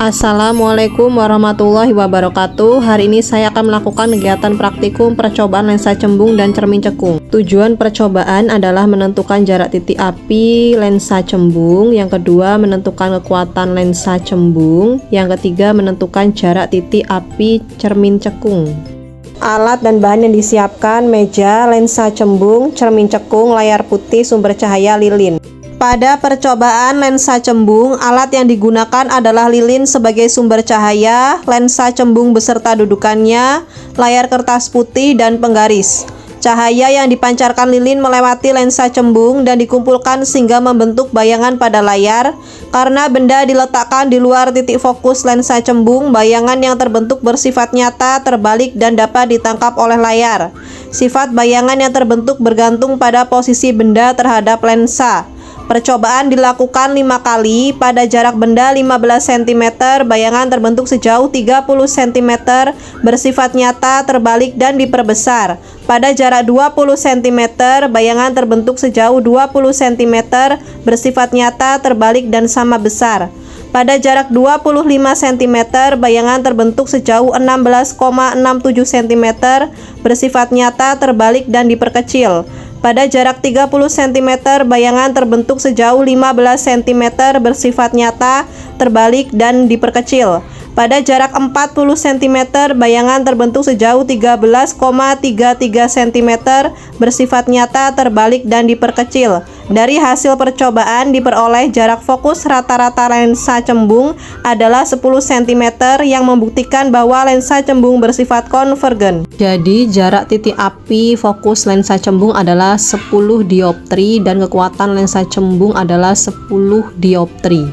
Assalamualaikum warahmatullahi wabarakatuh. Hari ini saya akan melakukan kegiatan praktikum percobaan lensa cembung dan cermin cekung. Tujuan percobaan adalah menentukan jarak titik api lensa cembung. Yang kedua, menentukan kekuatan lensa cembung. Yang ketiga, menentukan jarak titik api cermin cekung. Alat dan bahan yang disiapkan: meja, lensa cembung, cermin cekung, layar putih, sumber cahaya, lilin. Pada percobaan lensa cembung, alat yang digunakan adalah lilin sebagai sumber cahaya, lensa cembung beserta dudukannya, layar kertas putih, dan penggaris. Cahaya yang dipancarkan lilin melewati lensa cembung dan dikumpulkan sehingga membentuk bayangan pada layar. Karena benda diletakkan di luar titik fokus lensa cembung, bayangan yang terbentuk bersifat nyata, terbalik, dan dapat ditangkap oleh layar. Sifat bayangan yang terbentuk bergantung pada posisi benda terhadap lensa. Percobaan dilakukan 5 kali. Pada jarak benda 15 cm, bayangan terbentuk sejauh 30 cm, bersifat nyata, terbalik, dan diperbesar. Pada jarak 20 cm, bayangan terbentuk sejauh 20 cm, bersifat nyata, terbalik, dan sama besar. Pada jarak 25 cm, bayangan terbentuk sejauh 16,67 cm, bersifat nyata, terbalik, dan diperkecil. Pada jarak 30 cm, bayangan terbentuk sejauh 15 cm, bersifat nyata, terbalik, dan diperkecil. Pada jarak 40 cm, bayangan terbentuk sejauh 13,33 cm, bersifat nyata, terbalik, dan diperkecil. Dari hasil percobaan diperoleh jarak fokus rata-rata lensa cembung adalah 10 cm yang membuktikan bahwa lensa cembung bersifat konvergen. Jadi jarak titik api fokus lensa cembung adalah 10 dioptri dan kekuatan lensa cembung adalah 10 dioptri.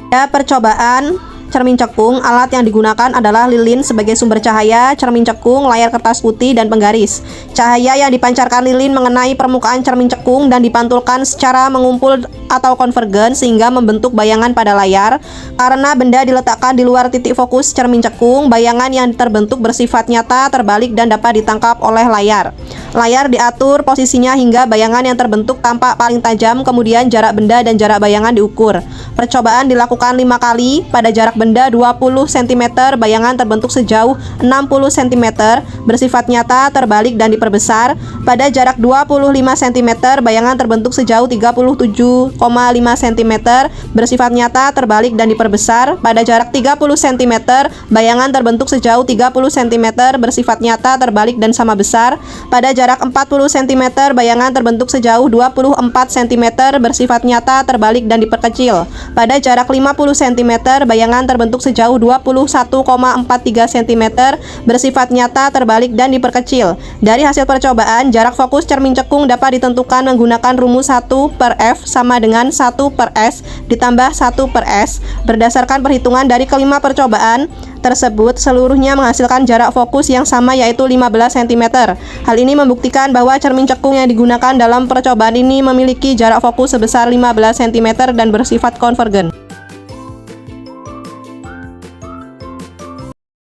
Pada percobaan cermin cekung, alat yang digunakan adalah lilin sebagai sumber cahaya, cermin cekung, layar kertas putih, dan penggaris. Cahaya yang dipancarkan lilin mengenai permukaan cermin cekung dan dipantulkan secara mengumpul atau konvergen sehingga membentuk bayangan pada layar. Karena benda diletakkan di luar titik fokus cermin cekung, bayangan yang terbentuk bersifat nyata, terbalik, dan dapat ditangkap oleh layar. Layar diatur posisinya hingga bayangan yang terbentuk tampak paling tajam, kemudian jarak benda dan jarak bayangan diukur. Percobaan dilakukan 5 kali. Pada jarak benda 20 cm, bayangan terbentuk sejauh 60 cm, bersifat nyata, terbalik, dan diperbesar. Pada jarak 25 cm, bayangan terbentuk sejauh 37,5 cm, bersifat nyata, terbalik, dan diperbesar. Pada jarak 30 cm, bayangan terbentuk sejauh 30 cm, bersifat nyata, terbalik, dan sama besar. Pada jarak 40 cm, bayangan terbentuk sejauh 24 cm, bersifat nyata, terbalik, dan diperkecil. Pada jarak 50 cm, bayangan terbentuk sejauh 21,43 cm, bersifat nyata, terbalik, dan diperkecil. Dari hasil percobaan, jarak fokus cermin cekung dapat ditentukan menggunakan rumus 1/F sama dengan 1/S ditambah 1/S. Berdasarkan perhitungan dari kelima percobaan tersebut, seluruhnya menghasilkan jarak fokus yang sama, yaitu 15 cm. Hal ini membuktikan bahwa cermin cekung yang digunakan dalam percobaan ini memiliki jarak fokus sebesar 15 cm dan bersifat konvergen.